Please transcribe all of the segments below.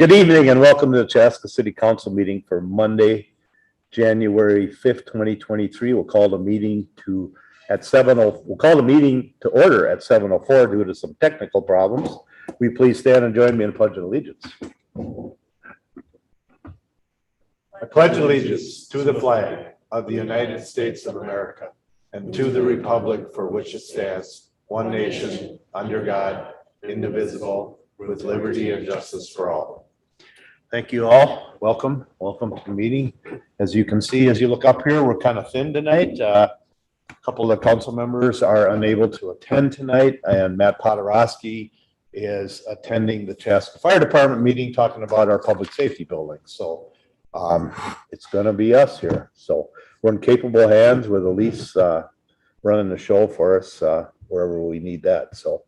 Good evening and welcome to the Chaska City Council meeting for Monday, January 5th, 2023. We'll call the meeting to order at 7:04 due to some technical problems. Will you please stand and join me in the Pledge of Allegiance? I pledge allegiance to the flag of the United States of America and to the republic for which it stands, one nation, under God, indivisible, with liberty and justice for all. Thank you all. Welcome to the meeting. As you can see, as you look up here, we're kind of thin tonight. A couple of the council members are unable to attend tonight, and Matt Podorowski is attending the Chaska Fire Department meeting talking about our public safety building. So it's going to be us here. So we're in capable hands with Elise running the show for us wherever we need that. So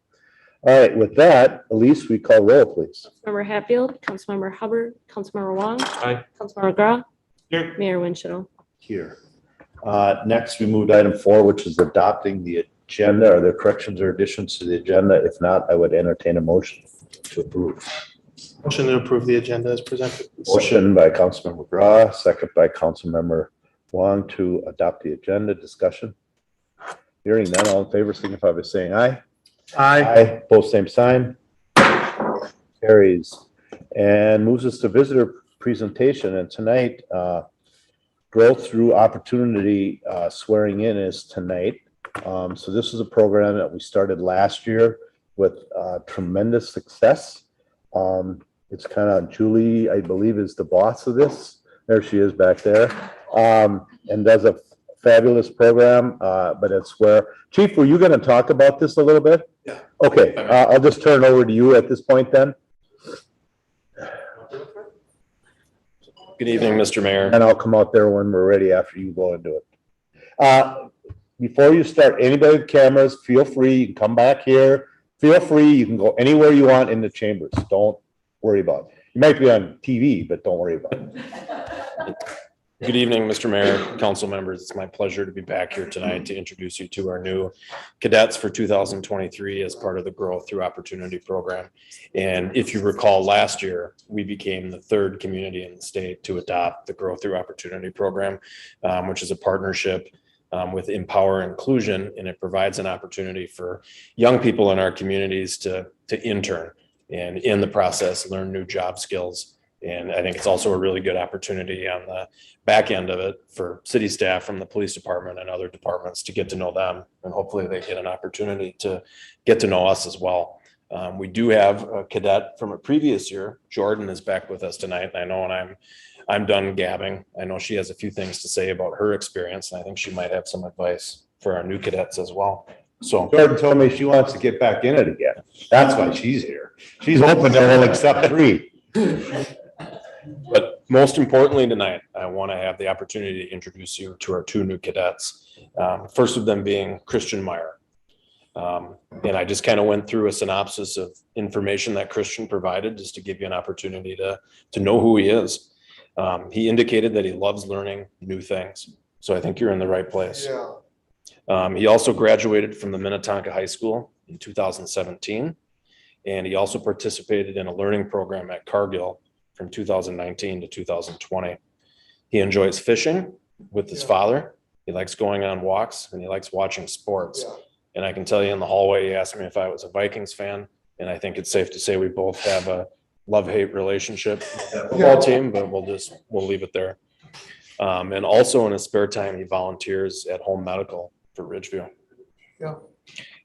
all right, with that, Elise, we call roll, please. Councilmember Hatfield, Councilmember Hubbard, Councilmember Wong. Aye. Councilmember Grau. Here. Mayor Winchell. Here. Next, we moved to item 4, which is adopting the agenda. Are there corrections or additions to the agenda? If not, I would entertain a motion to approve. Motion to approve the agenda as presented. Motion by Councilmember Grau, second by Councilmember Wong to adopt the agenda. Discussion. Hearing none, all in favor signify by saying aye. Aye. Both same sign. Carries. And moves us to visitor presentation. And tonight, growth through opportunity swearing in is tonight. So this is a program that we started last year with tremendous success. It's kind of Julie, I believe, is the boss of this. There she is back there. And does a fabulous program, but it's where, Chief, were you going to talk about this a little bit? Yeah. Okay, I'll just turn it over to you at this point then. Good evening, Mr. Mayor. And I'll come out there when we're ready after you go into it. Before you start, anybody with cameras, feel free, you can come back here. Feel free, you can go anywhere you want in the chambers. Don't worry about it. You might be on TV, but don't worry about it. Good evening, Mr. Mayor, council members. It's my pleasure to be back here tonight to introduce you to our new cadets for 2023 as part of the Growth Through Opportunity program. And if you recall, last year, we became the third community in the state to adopt the Growth Through Opportunity program, which is a partnership with Empower Inclusion, and it provides an opportunity for young people in our communities to intern and in the process learn new job skills. And I think it's also a really good opportunity on the back end of it for city staff from the police department and other departments to get to know them. And hopefully they get an opportunity to get to know us as well. We do have a cadet from a previous year. Jordan is back with us tonight. And I know when I'm done gabbing, I know she has a few things to say about her experience. And I think she might have some advice for our new cadets as well. So Jordan told me she wants to get back in it again. That's why she's here. She's hoping that we'll accept 3. But most importantly tonight, I want to have the opportunity to introduce you to our 2 new cadets. First of them being Christian Meyer. And I just kind of went through a synopsis of information that Christian provided just to give you an opportunity to know who he is. He indicated that he loves learning new things. So I think you're in the right place. Yeah. He also graduated from the Minnetonka High School in 2017. And he also participated in a learning program at Cargill from 2019 to 2020. He enjoys fishing with his father. He likes going on walks and he likes watching sports. Yeah. And I can tell you in the hallway, he asked me if I was a Vikings fan. And I think it's safe to say we both have a love-hate relationship with that football team, but we'll leave it there. And also in his spare time, he volunteers at Home Medical for Ridgeview. Yeah.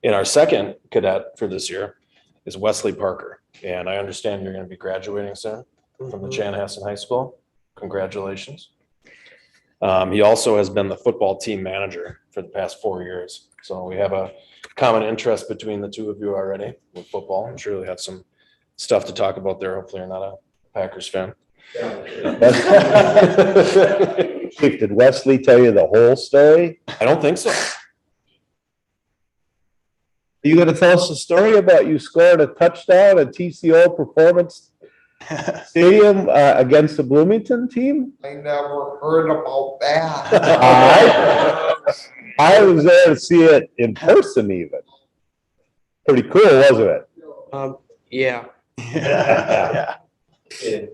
And our second cadet for this year is Wesley Parker. And I understand you're going to be graduating soon from the Chanhassen High School. Congratulations. He also has been the football team manager for the past 4 years. So we have a common interest between the 2 of you already with football. I'm sure we have some stuff to talk about there. Hopefully you're not a Packers fan. Chief, did Wesley tell you the whole story? I don't think so. Are you going to tell us the story about you scored a touchdown at TCO Performance Stadium against the Bloomington team? I never heard about that. I was there to see it in person even. Pretty cool, wasn't it? Yeah. Yeah.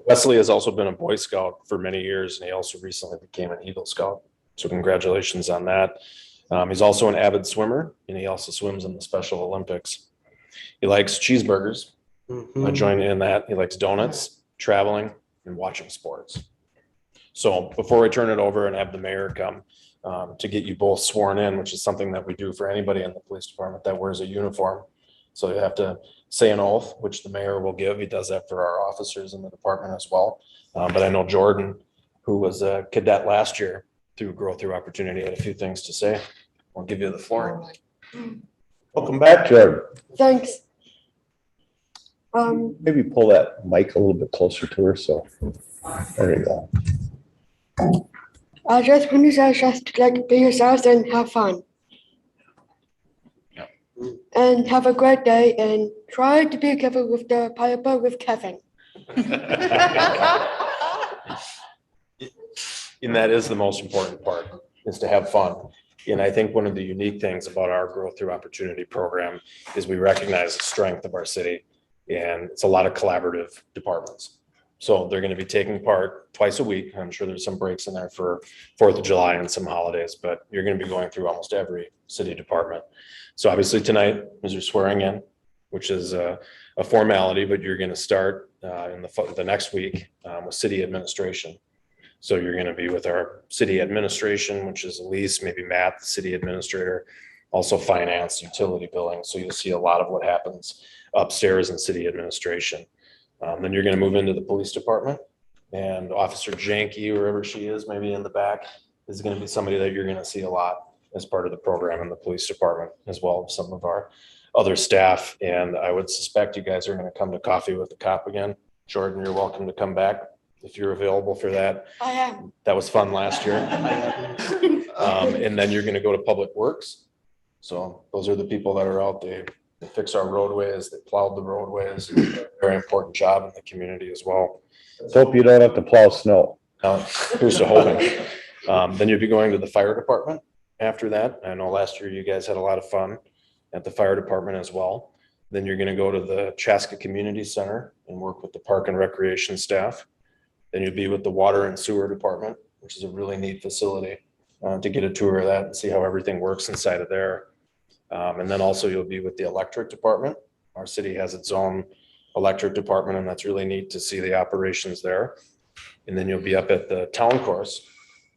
Wesley has also been a Boy Scout for many years, and he also recently became an Eagle Scout. So congratulations on that. He's also an avid swimmer, and he also swims in the Special Olympics. He likes cheeseburgers. I join in that. He likes donuts, traveling, and watching sports. So before I turn it over and have the mayor come to get you both sworn in, which is something that we do for anybody in the police department that wears a uniform. So you have to say an oath, which the mayor will give. He does that for our officers in the department as well. But I know Jordan, who was a cadet last year through Growth Through Opportunity, had a few things to say. I'll give you the floor. Welcome back, Jordan. Thanks. Maybe pull that mic a little bit closer to her, so, there you go. I just want to say just like be yourselves and have fun. And have a great day and try to be careful with the pineapple with Kevin. And that is the most important part, is to have fun. And I think one of the unique things about our Growth Through Opportunity program is we recognize the strength of our city, and it's a lot of collaborative departments. So they're going to be taking part twice a week. I'm sure there's some breaks in there for 4th of July and some holidays, but you're going to be going through almost every city department. So obviously tonight is your swearing in, which is a formality, but you're going to start in the next week with city administration. So you're going to be with our city administration, which is Elise, maybe Matt, the city administrator, also finance, utility billing. So you'll see a lot of what happens upstairs in city administration. Then you're going to move into the police department, and Officer Janke, wherever she is, maybe in the back, is going to be somebody that you're going to see a lot as part of the program in the police department, as well as some of our other staff. And I would suspect you guys are going to come to coffee with the cop again. Jordan, you're welcome to come back if you're available for that. I am. That was fun last year. And then you're going to go to Public Works. So those are the people that are out there. They fix our roadways, they plowed the roadways. Very important job in the community as well. Let's hope you don't have to plow snow. Here's to hoping. Then you'll be going to the fire department after that. I know last year you guys had a lot of fun at the fire department as well. Then you're going to go to the Chaska Community Center and work with the park and recreation staff. Then you'll be with the water and sewer department, which is a really neat facility to get a tour of that and see how everything works inside of there. And then also you'll be with the electric department. Our city has its own electric department, and that's really neat to see the operations there. And then you'll be up at the town course.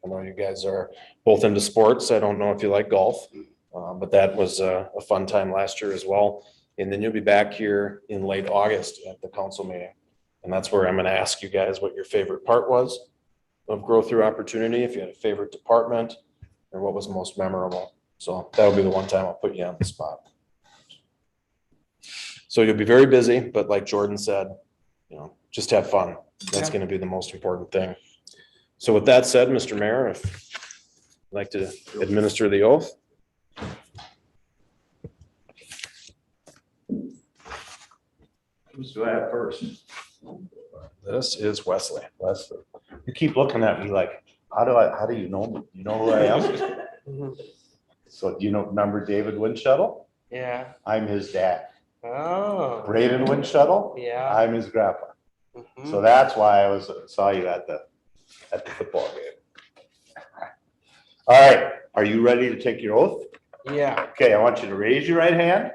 I know you guys are both into sports. I don't know if you like golf, but that was a fun time last year as well. And then you'll be back here in late August at the council meeting. And that's where I'm going to ask you guys what your favorite part was of Growth Through Opportunity, if you had a favorite department, or what was most memorable. So that'll be the one time I'll put you on the spot. So you'll be very busy, but like Jordan said, just have fun. That's going to be the most important thing. So with that said, Mr. Mayor, if you'd like to administer the oath. Who's do I have first? This is Wesley. Wesley. You keep looking at me like, how do you know me? You know who I am? So do you remember David Windshuttle? Yeah. I'm his dad. Oh. Braden Windshuttle? Yeah. I'm his grandpa. Mhm. So that's why I saw you at the football game. All right, are you ready to take your oath? Yeah. Okay, I want you to raise your right hand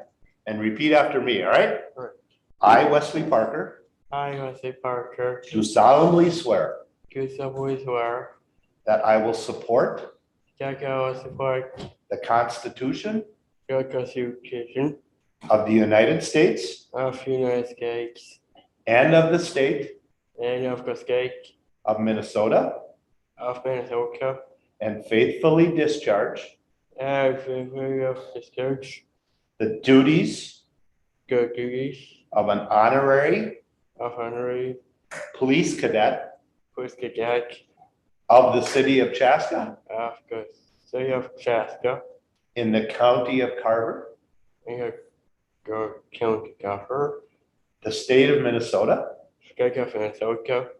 and repeat after me, all right? All right. I, Wesley Parker, I, Wesley Parker, do solemnly swear do solemnly swear that I will support that I will support the Constitution the Constitution of the United States of the United States and of the state and of the state of Minnesota, of Minnesota, and faithfully discharge and faithfully of the church, the duties the duties of an honorary of honorary police cadet police cadet of the city of Chaska of the city of Chaska in the county of Carver, in the county governor, the state of Minnesota, state of Minnesota,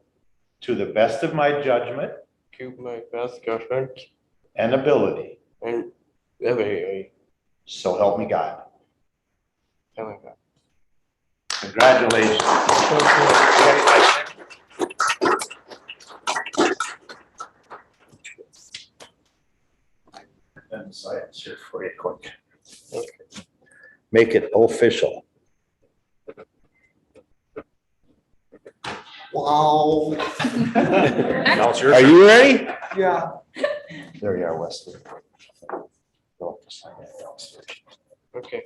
to the best of my judgment to my best judgment and ability. and ability. So help me God. Oh my God. Congratulations. Thank you. Science here for you quick. Make it official. Wow, Now it's your Are turn. you ready? yeah. There you are, Wesley. Okay.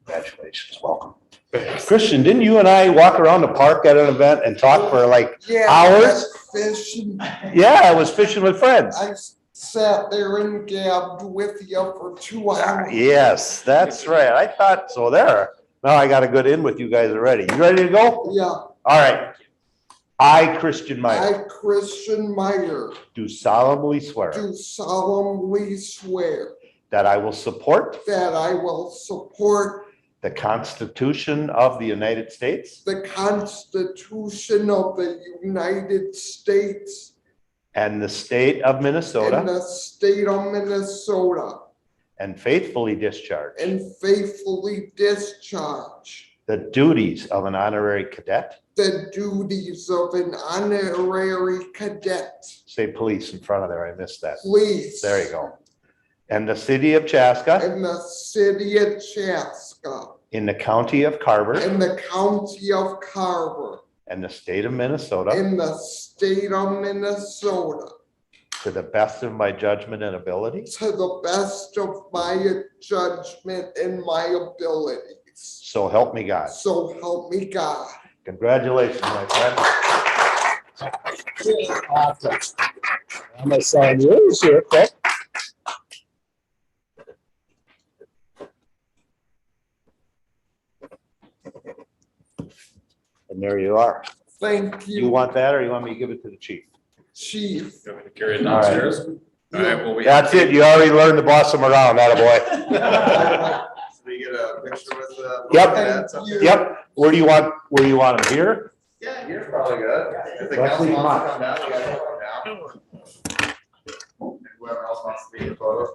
Congratulations, welcome. Christian, didn't you and I walk around the park at an event and talk for like Yeah, hours? that's fishing. Yeah, I was fishing with friends. I sat there and gabbed with you for 2 hours. Yes, that's right. I thought so there. Now I got a good in with you guys already. You ready to go? Yeah, All right. I, Christian Meyer, I, Christian Meyer, do solemnly swear do solemnly swear that I will support that I will support the Constitution of the United States the Constitution of the United States and the state of and Minnesota, the state of Minnesota, and faithfully discharge and faithfully discharge the duties of an honorary cadet. the duties of an honorary cadet. Say police in front of there. I missed that. Please. There you go. And the city of Chaska In the city of Chaska, in the county of Carver in the county of Carver, and the state of Minnesota in the state of Minnesota, to the best of my judgment and ability. to the best of my judgment and my abilities. So help me God. So help me God. Congratulations, my friend. I'm gonna sign yours here, okay? And there you are. Thank You you, want that or you want me to give it to the chief? Chief. You want me to carry it All right. downstairs? All right, well, we. That's it. You already learned to boss them around, attaboy. So we get a picture with the. Yep. Thank you. Yep. Where do you want them here? Yeah, you're probably good. If the Let's council leave wants mine. to come down, you guys can come down. And whoever else wants to be in photos.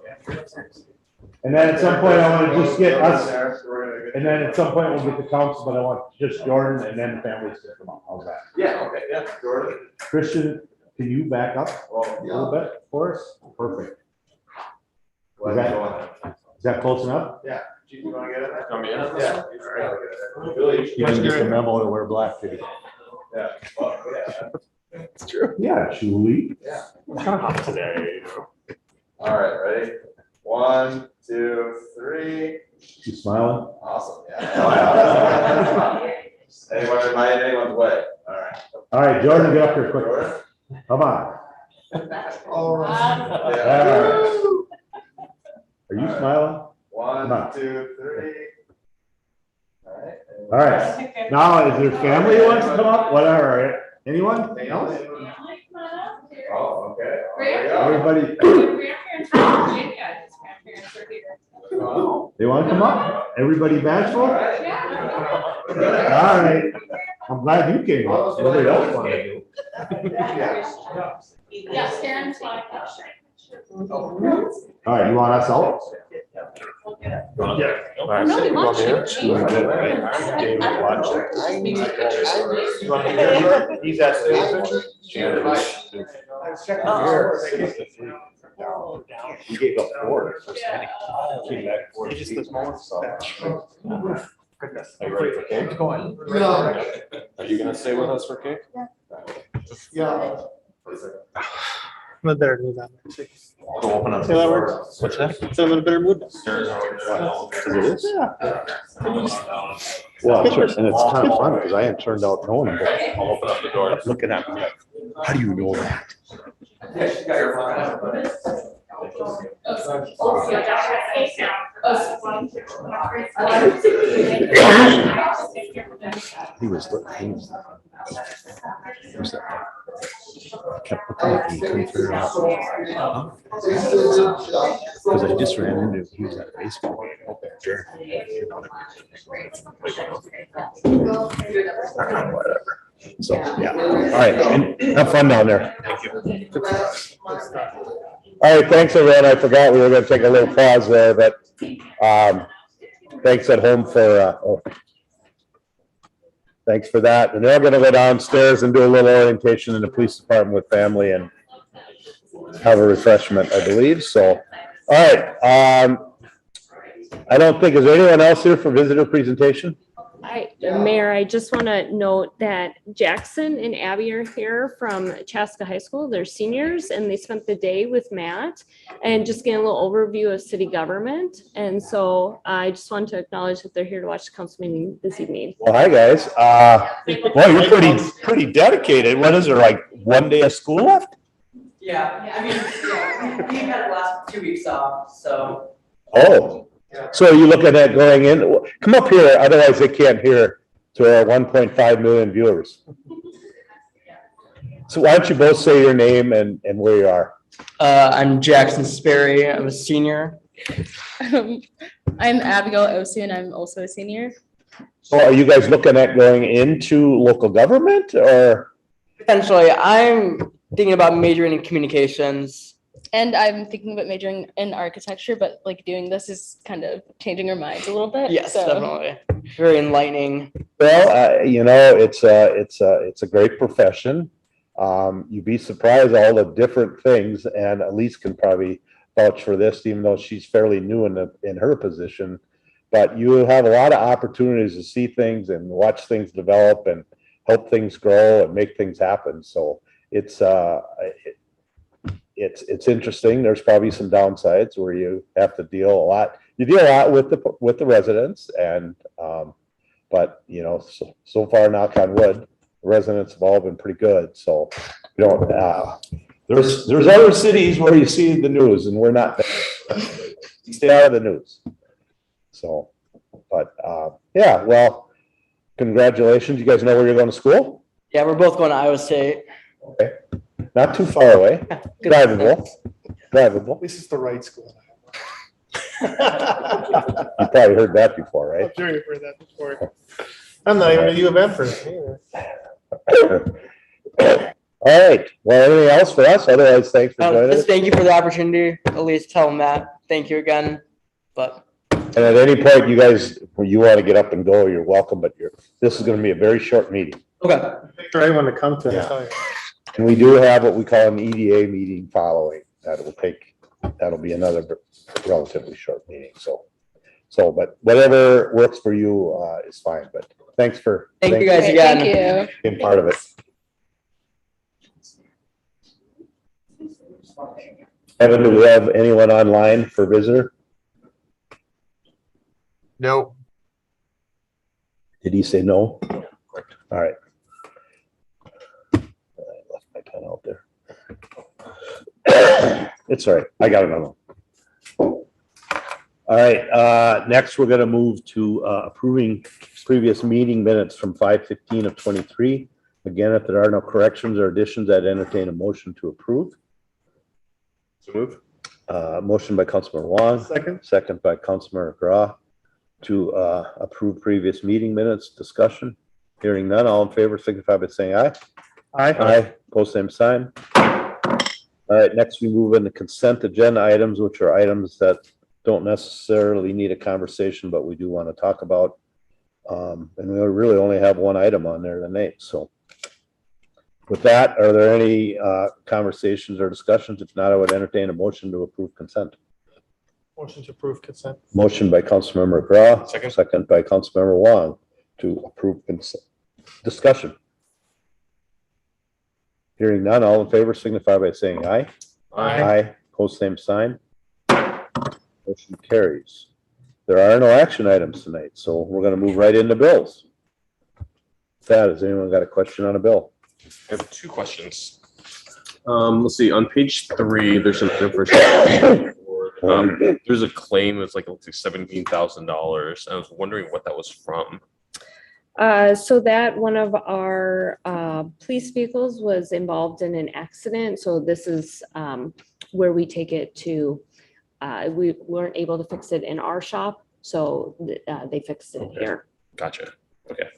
And then at some point, I want to just get us, There, so we're gonna get- and then at some point, we'll get the council, but I want just Jordan and then the families to come up. How's that? Yeah, okay, yeah, Jordan. Christian, can you back up Well, a little bit for us? Perfect. Is Is that close enough? Yeah, Chief, you wanna get it? Come in. Yeah. You didn't get the memo to wear black, did you? Yeah. Well, yeah. It's true. Yeah, Julie. Yeah. Today. All right, ready? 1, 2, 3. You smiling? Awesome, yeah. Anyone invite anyone's way? All right. All right, Jordan, get up here quick. Jordan? Come on. All right. Yeah. Are you smiling? 1, 2, 3. All right. All right. Now, is there family who wants to come up? Whatever. Anyone else? Oh, okay. There we go. Everybody, Grandparents from Virginia, his grandparents are here. Oh. they want to come up? Everybody bashful? All right. I'm glad you came up. Nobody else wanted to. Yes, Karen's like. All right, you want us out? All right. Nobody wants you. David, watch. I need, You wanna be here? He's at the. You gave up 4. Came back 4. Just this moment. Are you ready for cake? yeah, Are you gonna stay with us for cake? yeah. I'm in a better mood now. See Go open up. how that works? What's that? So I'm in a better mood now. It is? Well, and it's kind of fun because I had turned out knowing them. I'll open up the door. Looking at me like, how do you know that? Yeah, she got your phone. He was, kept looking at me, couldn't figure it out. Because I just ran into, he was at a baseball game up there. Whatever. So, yeah, all right, and have fun down there. Thank you. All right, thanks everyone. I forgot we were gonna take a little pause there, but, thanks at home for, thanks for that. And they're gonna go downstairs and do a little orientation in the police department with family and have a refreshment, I believe. So All right, I don't think, is there anyone else here for visitor presentation? Mayor, I just want to note that Jackson and Abby are here from Chaska High School. They're seniors and they spent the day with Matt and just getting a little overview of city government. And so I just want to acknowledge that they're here to watch the council meeting this evening. Well, hi, guys. Well, you're pretty dedicated. What is there, like one day of school left? Yeah, I mean, yeah, we had the last 2 weeks off, so. Oh, so you looking at going in? Come up here, otherwise they can't hear to our 1.5 million viewers. So why don't you both say your name and where you are? I'm Jackson Sperry. I'm a senior. I'm Abigail Osu, and I'm also a senior. So are you guys looking at going into local government or? Potentially, I'm thinking about majoring in communications. And I'm thinking about majoring in architecture, but like doing this is kind of changing our minds a little bit. Yes, so. definitely. Very enlightening. Well, you know, it's a great profession. You'd be surprised all the different things, and Elise can probably vouch for this, even though she's fairly new in her position. But you have a lot of opportunities to see things and watch things develop and help things grow and make things happen. So it's interesting. There's probably some downsides where you have to deal a lot. You deal a lot with the residents, and but you know, so far, knock on wood, the residents have all been pretty good. So you don't. There's other cities where you see the news, and we're not there. Stay out of the news. So, but yeah, well, congratulations. You guys know where you're going to school? Yeah, we're both going to Iowa State. Okay. Not too far away. Drivable. At least it's the right school. You probably heard that before, right? I'm sure you've heard that before. I'm not even a U of M person either. All right. Well, anything else for us? Otherwise, thanks for joining us. Just thank you for the opportunity. At least tell Matt, thank you again. But And at any point, you guys, when you want to get up and go, you're welcome. But this is going to be a very short meeting. okay. Right when to come to. Yeah. And we do have what we call an EDA meeting following. That'll be another relatively short meeting. So, but whatever works for you is fine. But thanks for Thank you guys again. Thank you. being part of it. Evan, do we have anyone online for visitor? No. Did he say no? All right. I left my pen out there. It's all right. I got another one. All right. Next, we're going to move to approving previous meeting minutes from 5/15 of 23. Again, if there are no corrections or additions, I'd entertain a motion to approve. So move. Motion by Councilmember Wong. Second by Councilmember McGraw to approve previous meeting minutes. Discussion. Hearing none. All in favor signify by saying aye. Aye. Post same sign. All right. Next, we move into consent agenda items, which are items that don't necessarily need a conversation, but we do want to talk about. And we really only have one item on there tonight. So with that, are there any conversations or discussions? If not, I would entertain a motion to approve consent. Motion to approve consent. Motion by Councilmember McGraw. Second by Councilmember Wong to approve consent. Discussion. Hearing none, all in favor signify by saying aye. Aye. Post same sign. Motion carries. There are no action items tonight, so we're going to move right into bills. Thad, has anyone got a question on a bill? I have two questions. Let's see. On page 3, there's an information. There's a claim that's like $17,000. I was wondering what that was from. So that one of our police vehicles was involved in an accident. So this is where we take it to, we weren't able to fix it in our shop. So they fixed it here. Gotcha. Okay.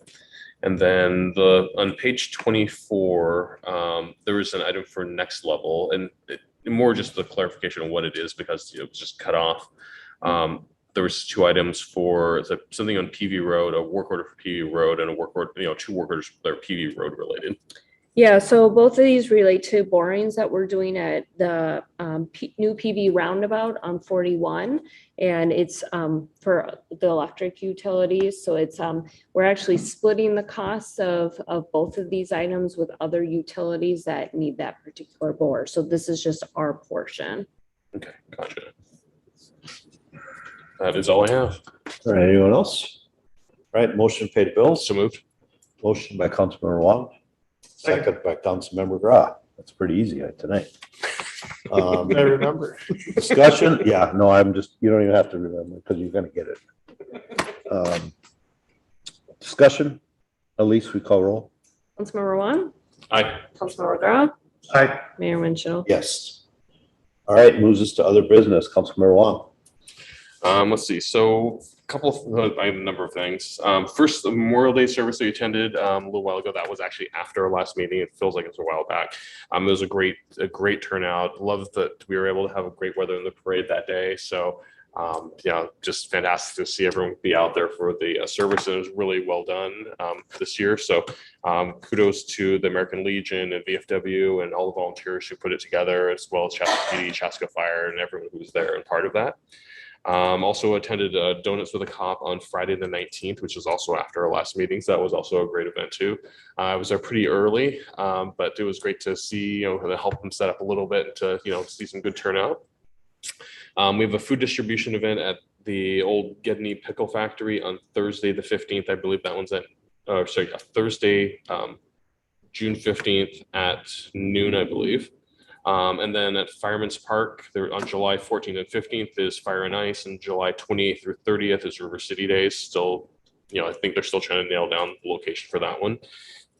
And then on page 24, there was an item for next level, and more just the clarification of what it is because it was just cut off. There was 2 items for something on PV Road, a work order for PV Road, and a work order, 2 work orders that are PV Road related. Yeah, so both of these relate to borings that we're doing at the new PV roundabout on 41. And it's for the electric utilities. So it's we're actually splitting the costs of both of these items with other utilities that need that particular bore. So this is just our portion. Okay, gotcha. That is all I have. All right, anyone else? All right, motion to pay the bills. So moved. Motion by Councilmember Wong, second by Councilmember Grah. That's pretty easy tonight. I remember. Discussion? Yeah, no, I'm just, you don't even have to remember because you're gonna get it. Discussion? Elise, we call roll? Councilmember Wong, Aye. Councilmember Grah, Aye. Mayor Winchell. Yes. All right, moves us to other business. Councilmember Wong. Let's see. So I have a number of things. First, the Memorial Day service that we attended a little while ago, that was actually after our last meeting. It feels like it's a while back. It was a great turnout. Love that we were able to have a great weather in the parade that day. So, just fantastic to see everyone be out there for the service. It was really well done this year. So kudos to the American Legion and VFW and all the volunteers who put it together, as well as Chaska PD, Chaska Fire, and everyone who was there and part of that. Also attended Donuts with a Cop on Friday the 19th, which was also after our last meeting. So that was also a great event too. I was there pretty early, but it was great to see, to help them set up a little bit and to, see some good turnout. We have a food distribution event at the old Gedney Pickle Factory on Thursday the 15th. I believe that one's Thursday, June 15th at noon, I believe. And then at Fireman's Park, there on July 14th and 15th is Fire and Ice, and July 28th through 30th is River City Days. Still, I think they're still trying to nail down the location for that one.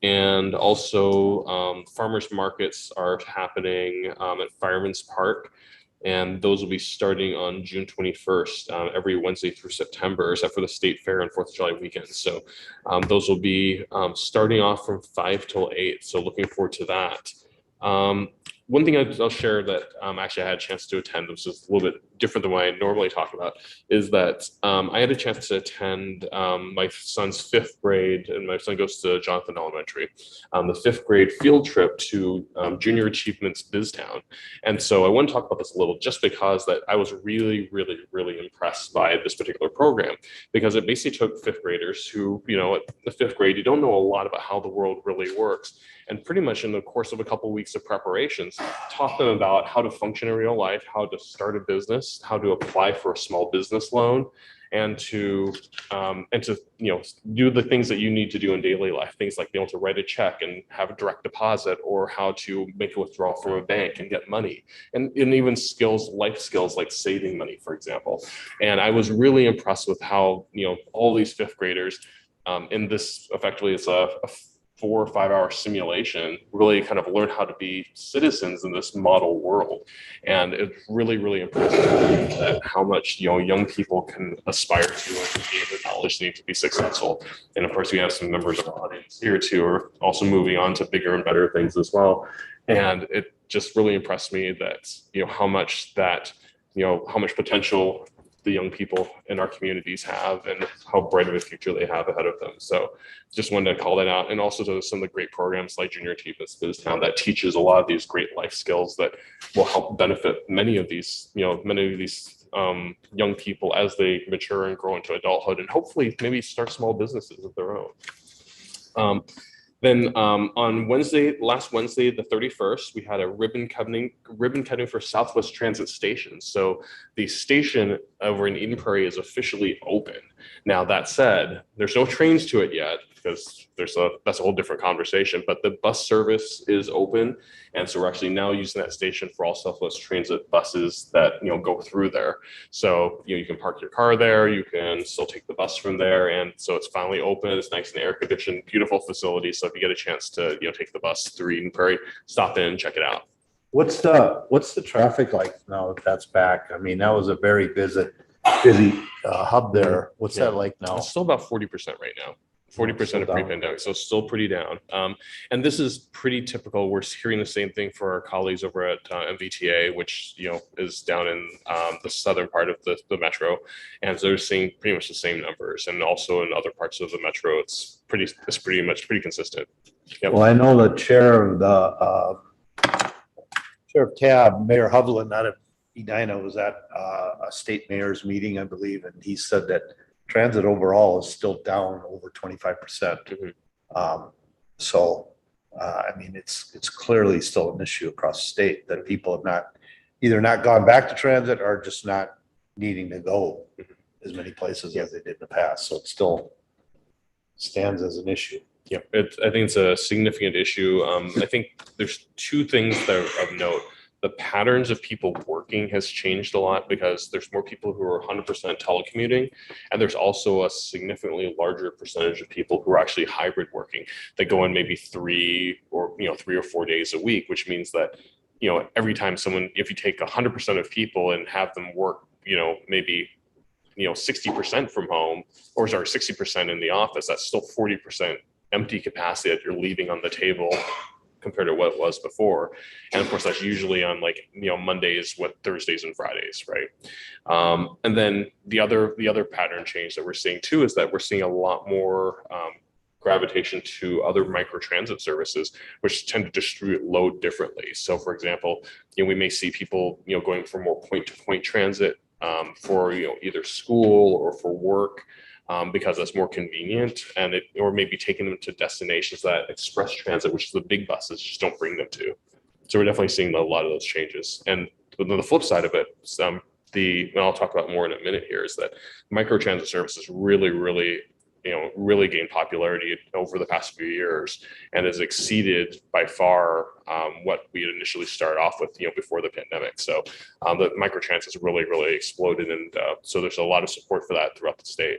And also farmers markets are happening at Fireman's Park, and those will be starting on June 21st, every Wednesday through September, except for the State Fair and 4th of July weekends. So those will be starting off from 5 till 8. So looking forward to that. One thing I'll share that actually I had a chance to attend, which is a little bit different than what I normally talk about, is that I had a chance to attend my son's 5th grade, and my son goes to Jonathan Elementary, the 5th grade field trip to Junior Achievements BizTown. And so I want to talk about this a little, just because that I was really, really, really impressed by this particular program, because it basically took 5th graders who, at the 5th grade, you don't know a lot about how the world really works. And pretty much in the course of a couple of weeks of preparations, taught them about how to function in real life, how to start a business, how to apply for a small business loan, and to do the things that you need to do in daily life. Things like being able to write a check and have a direct deposit, or how to make a withdrawal from a bank and get money, and even life skills like saving money, for example. And I was really impressed with how all these 5th graders in this, effectively it's a 4 or 5 hour simulation, really kind of learn how to be citizens in this model world. And it's really, really impressive that how much young people can aspire to and gain the knowledge they need to be successful. And of course, we have some members of our audience here too, who are also moving on to bigger and better things as well. And it just really impressed me that how much potential the young people in our communities have, and how bright of a future they have ahead of them. So just wanted to call that out. And also to some of the great programs like Junior Achievements BizTown that teaches a lot of these great life skills that will help benefit many of these young people as they mature and grow into adulthood, and hopefully maybe start small businesses of their own. Then on last Wednesday, the 31st, we had a ribbon cutting for Southwest Transit Station. So the station over in Eden Prairie is officially open. Now, that said, there's no trains to it yet, because that's a whole different conversation, but the bus service is open. And so we're actually now using that station for all Southwest Transit buses that go through there. So you can park your car there, you can still take the bus from there. And so it's finally open, it's nice and air conditioned, beautiful facility. So if you get a chance to take the bus through Eden Prairie, stop in and check it out. What's the traffic like now that that's back? I mean, that was a very busy hub there. What's that like now? It's still about 40% right now. 40% of pre-pandemic, so still pretty down. And this is pretty typical. We're hearing the same thing for our colleagues over at MVTA, which is down in the southern part of the metro, and so they're seeing pretty much the same numbers. And also in other parts of the metro, it's pretty consistent. Yep. Well, I know the chair of the, Sheriff Tab, Mayor Hovland out of Edina was at a state mayor's meeting, I believe, and he said that transit overall is still down over 25%. So, I mean, it's clearly still an issue across the state that people have not gone back to transit or just not needing to go as many places as they did in the past. So it still stands as an issue. Yeah, I think it's a significant issue. I think there's two things that are of note. The patterns of people working has changed a lot because there's more people who are 100% telecommuting, and there's also a significantly larger percentage of people who are actually hybrid working that go in maybe 3 or 4 days a week, which means that every time if you take 100% of people and have them work maybe 60% from home, or sorry, 60% in the office, that's still 40% empty capacity that you're leaving on the table compared to what it was before. And of course, that's usually on Mondays, Thursdays and Fridays, right? And then the other pattern change that we're seeing too is that we're seeing a lot more gravitation to other micro transit services, which tend to distribute load differently. So for example, we may see people going for more point-to-point transit for either school or for work, because that's more convenient, or maybe taking them to destinations that express transit, which is the big buses, just don't bring them to. So we're definitely seeing a lot of those changes. And the flip side of it, and I'll talk about more in a minute here, is that micro transit services really gained popularity over the past few years and has exceeded by far what we had initially started off with before the pandemic. So the micro transit has really exploded, and so there's a lot of support for that throughout the state.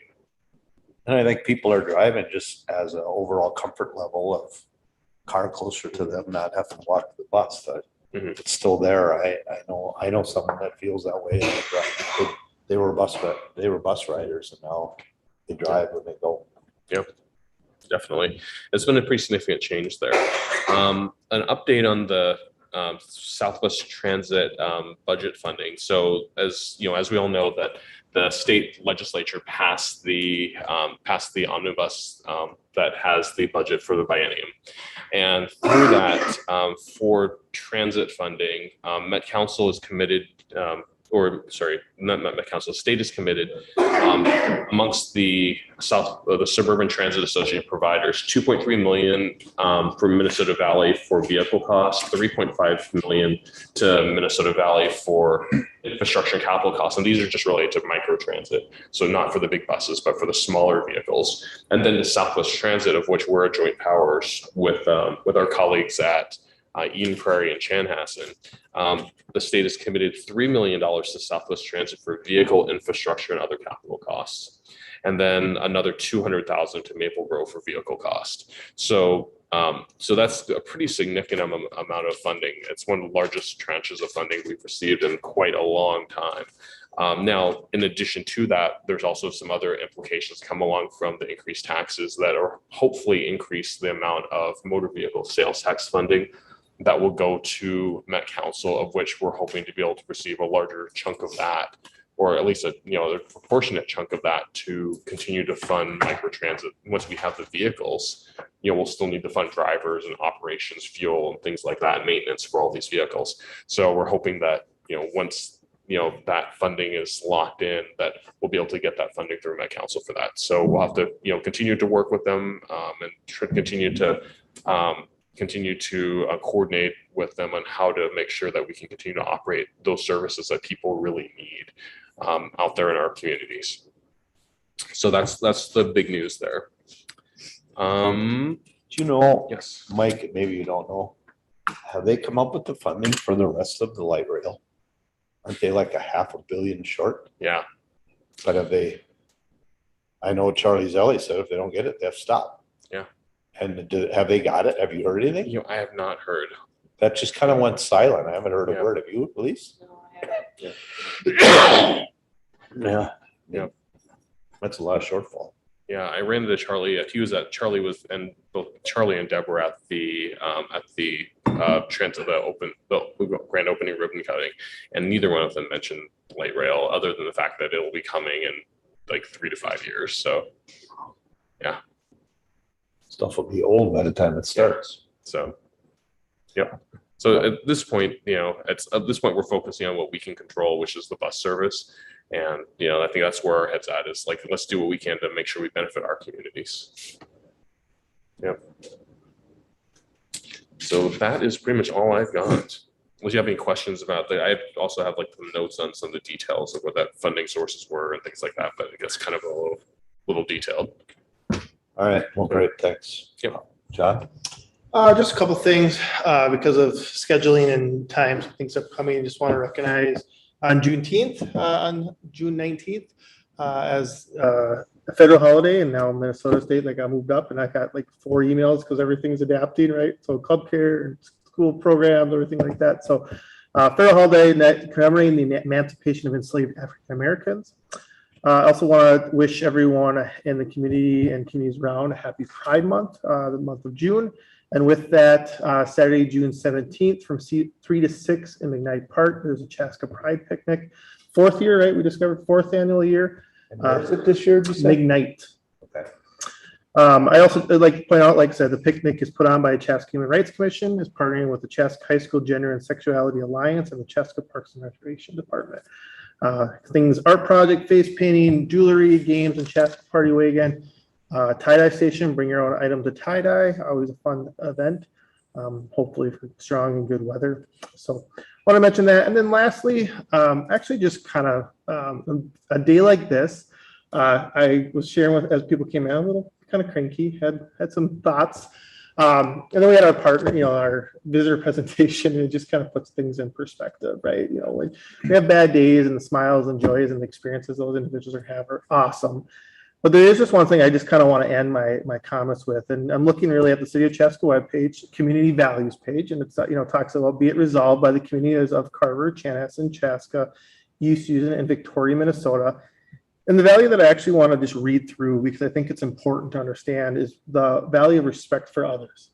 And I think people are driving just as an overall comfort level of car closer to them, not having to walk to the bus. It's still there. I know someone that feels that way. They were bus riders, and now they drive when they go. Yep, definitely. It's been a pretty significant change there. An update on the Southwest Transit budget funding. So as we all know, that the state legislature passed the omnibus that has the budget for the biennium, and through that, for transit funding, Met Council is committed. Not Met Council, the state is committed amongst the Suburban Transit Association providers, $2.3 million for Minnesota Valley for vehicle costs, $3.5 million to Minnesota Valley for infrastructure and capital costs. And these are just related to micro transit. So not for the big buses, but for the smaller vehicles. And then the Southwest Transit, of which we're a joint powers with our colleagues at Eden Prairie and Chanhassen. The state has committed $3 million to Southwest Transit for vehicle infrastructure and other capital costs, and then another $200,000 to Maple Grove for vehicle cost. So that's a pretty significant amount of funding. It's one of the largest tranches of funding we've received in quite a long time. Now, in addition to that, there's also some other implications come along from the increased taxes that are hopefully increase the amount of motor vehicle sales tax funding that will go to Met Council, of which we're hoping to be able to receive a larger chunk of that, or at least a proportionate chunk of that, to continue to fund microtransit. Once we have the vehicles, we'll still need to fund drivers and operations, fuel, and things like that, maintenance for all these vehicles. So we're hoping that once that funding is locked in, that we'll be able to get that funding through Met Council for that. So we'll have to continue to work with them and continue to coordinate with them on how to make sure that we can continue to operate those services that people really need out there in our communities. So that's the big news there. Do you know, yes, Mike, maybe you don't know, have they come up with the funding for the rest of the light rail? Aren't they like $500 million short? Yeah. But I know Charlie Zelli said if they don't get it, they have to stop. Yeah. And have they got it? Have you heard anything? I have not heard. That just kind of went silent. I haven't heard a word. Have you, Elise? No, I haven't. Yeah. Yeah. That's a lot of shortfall. Yeah, I ran into Charlie. And both Charlie and Deb were at the the grand opening ribbon cutting, and neither one of them mentioned light rail, other than the fact that it will be coming in like 3 to 5 years. So, yeah. Stuff will be old by the time it starts. So, yeah. So at this point, at this point, we're focusing on what we can control, which is the bus service. And, I think that's where our head's at, is like, let's do what we can to make sure we benefit our communities. Yep. So that is pretty much all I've got. Unless you have any questions about that, I also have like the notes on some of the details of what that funding sources were and things like that, but it gets kind of a little detailed. All right. Well, great. Thanks. Yep. John? Just a couple things, because of scheduling and times, things upcoming. Just want to recognize on June 19th, as a federal holiday, and now Minnesota State, like, I moved up and I got like 4 emails because everything's adapting, right? So club care, school programs, everything like that. So federal holiday commemorating the emancipation of enslaved African Americans. I also want to wish everyone in the community and communities around a happy Pride Month, the month of June. And with that, Saturday, June 17th from 3 to 6 in McKnight Park, there's a Chaska Pride Picnic. 4th year, right? We discovered 4th annual year. And where is it this year? McKnight. Okay. I also like to point out, like I said, the picnic is put on by Chaska Human Rights Commission, is partnering with the Chaska High School Gender and Sexuality Alliance and the Chaska Parks and Recreation Department. Things, art project, face painting, jewelry, games, and Chaska Party Wagon. Tie-dye station, bring your own item to tie-dye, always a fun event, hopefully for strong and good weather. So I want to mention that. And then lastly, actually just kind of a day like this, I was sharing with, as people came in, a little kind of cranky, had some thoughts. And then we had our partner, our visitor presentation, and it just kind of puts things in perspective, right? When we have bad days, and the smiles and joys and the experiences those individuals are awesome. But there is just one thing I just kind of want to end my comments with, and I'm looking really at the City of Chaska webpage, community values page, and it's talks about be it resolved by the communities of Carver, Chanhassen, Chaska, East Susan, and Victoria, Minnesota. And the value that I actually want to just read through, because I think it's important to understand, is the value of respect for others.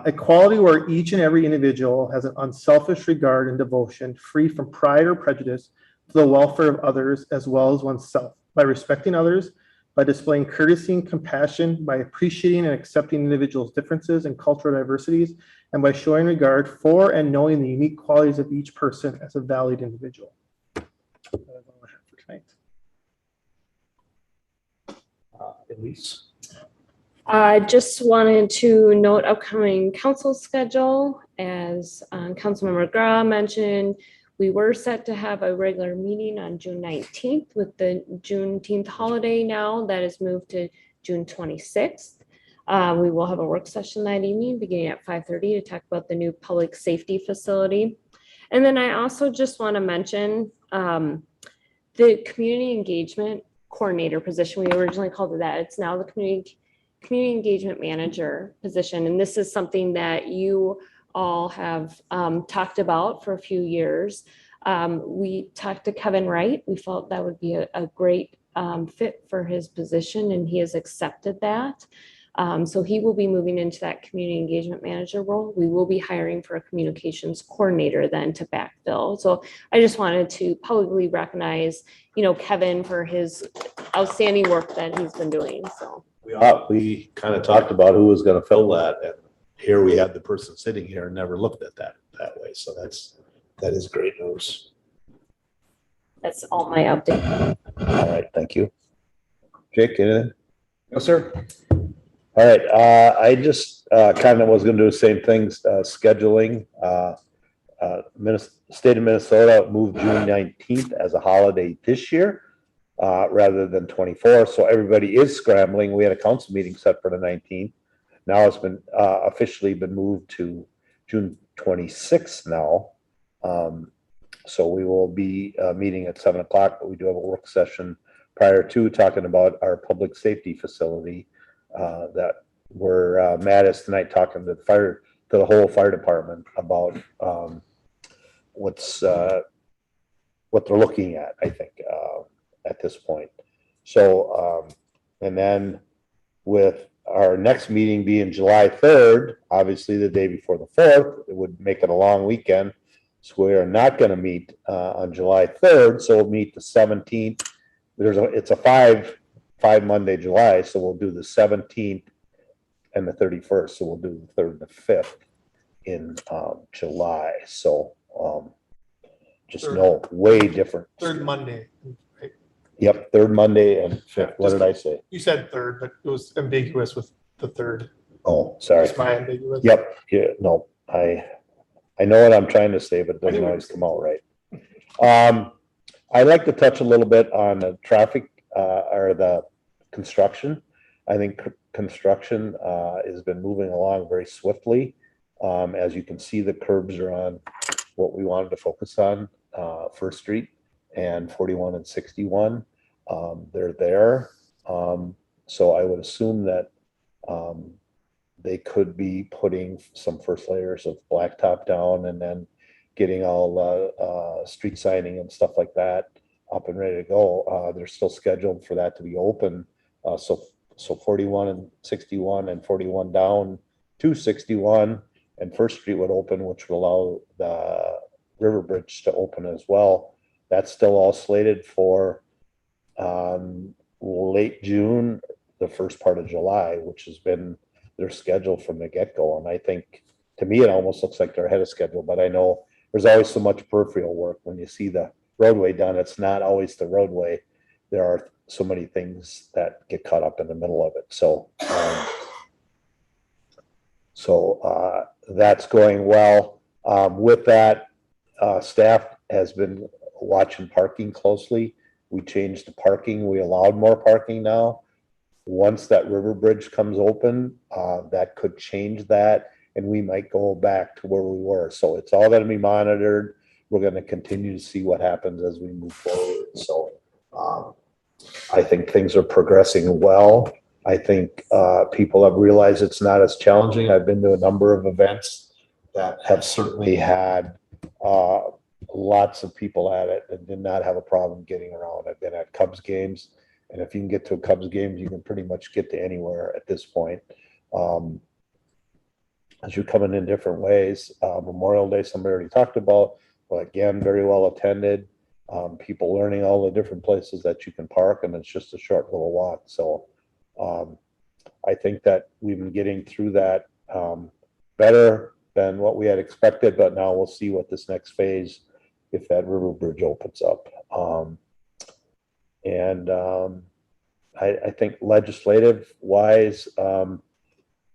Equality where each and every individual has an unselfish regard and devotion, free from pride or prejudice, to the welfare of others as well as oneself. By respecting others, by displaying courtesy and compassion, by appreciating and accepting individuals' differences and cultural diversities, and by showing regard for and knowing the unique qualities of each person as a valued individual. That is all I have for tonight. Elise? I just wanted to note upcoming council schedule. As Councilmember Gra mentioned, we were set to have a regular meeting on June 19th with the Juneteenth holiday now. That is moved to June 26th. We will have a work session that evening beginning at 5:30 to talk about the new public safety facility. And then I also just want to mention the community engagement coordinator position. We originally called it that. It's now the community engagement manager position. And this is something that you all have talked about for a few years. We talked to Kevin Wright. We felt that would be a great fit for his position, and he has accepted that. So he will be moving into that community engagement manager role. We will be hiring for a communications coordinator then to backfill. So I just wanted to publicly recognize, Kevin for his outstanding work that he's been doing. So we kind of talked about who was going to fill that, and here we have the person sitting here and never looked at that way. So that is great news. That's all my update. All right, thank you. Jake, anything? No, sir. All right, I just kind of was going to do the same things, scheduling. State of Minnesota moved June 19th as a holiday this year rather than 24. So everybody is scrambling. We had a council meeting set for the 19th. Now it's been officially been moved to June 26th now. So we will be meeting at 7 o'clock, but we do have a work session prior to talking about our public safety facility that we're Matt is tonight talking to the whole fire department about what they're looking at, I think, at this point. So, and then with our next meeting being July 3rd, obviously the day before the 4th, it would make it a long weekend. So we are not going to meet on July 3rd. So we'll meet the 17th. It's a five Monday, July. So we'll do the 17th and the 31st. So we'll do the 3rd and the 5th in July. So just Third. know, way different. Third Monday. Right? Yep, 3rd Monday and 5th. What did I say? You said third, but it was ambiguous with the third. Oh, sorry. It's my ambiguous. Yep, yeah, no, I know what I'm trying to say, but it doesn't always come out right. I'd like to touch a little bit on the traffic or the construction. I think construction has been moving along very swiftly. As you can see, the curbs are on what we wanted to focus on, First Street and 41 and 61. They're there. So I would assume that they could be putting some first layers of blacktop down and then getting all street signing and stuff like that up and ready to go. They're still scheduled for that to be open. So 41 and 61 and 41 down to 61 and First Street would open, which would allow the River Bridge to open as well. That's still all slated for late June, the first part of July, which has been their schedule from the get-go. And I think, to me, it almost looks like they're ahead of schedule, but I know there's always so much peripheral work. When you see the roadway done, it's not always the roadway. There are so many things that get caught up in the middle of it. So that's going well. With that, staff has been watching parking closely. We changed the parking. We allowed more parking now. Once that River Bridge comes open, that could change that, and we might go back to where we were. So it's all going to be monitored. We're going to continue to see what happens as we move forward. So I think things are progressing well. I think people have realized it's not as challenging. I've been to a number of events that have certainly had lots of people at it and did not have a problem getting around. I've been at Cubs games, and if you can get to a Cubs game, you can pretty much get to anywhere at this point. As you're coming in different ways, Memorial Day, somebody already talked about, but again, very well attended. People learning all the different places that you can park, and it's just a short little walk. So I think that we've been getting through that better than what we had expected, but now we'll see what this next phase, if that River Bridge opens up. I think legislative wise,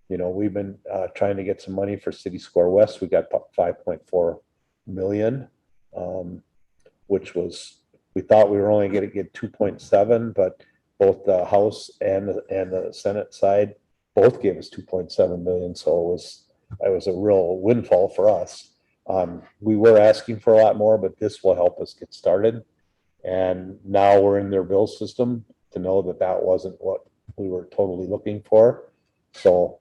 we've been trying to get some money for City Square West. We got 5.4 million, which was, we thought we were only going to get 2.7, but both the House and the Senate side both gave us 2.7 million. So it was a real windfall for us. We were asking for a lot more, but this will help us get started. And now we're in their bill system to know that that wasn't what we were totally looking for. So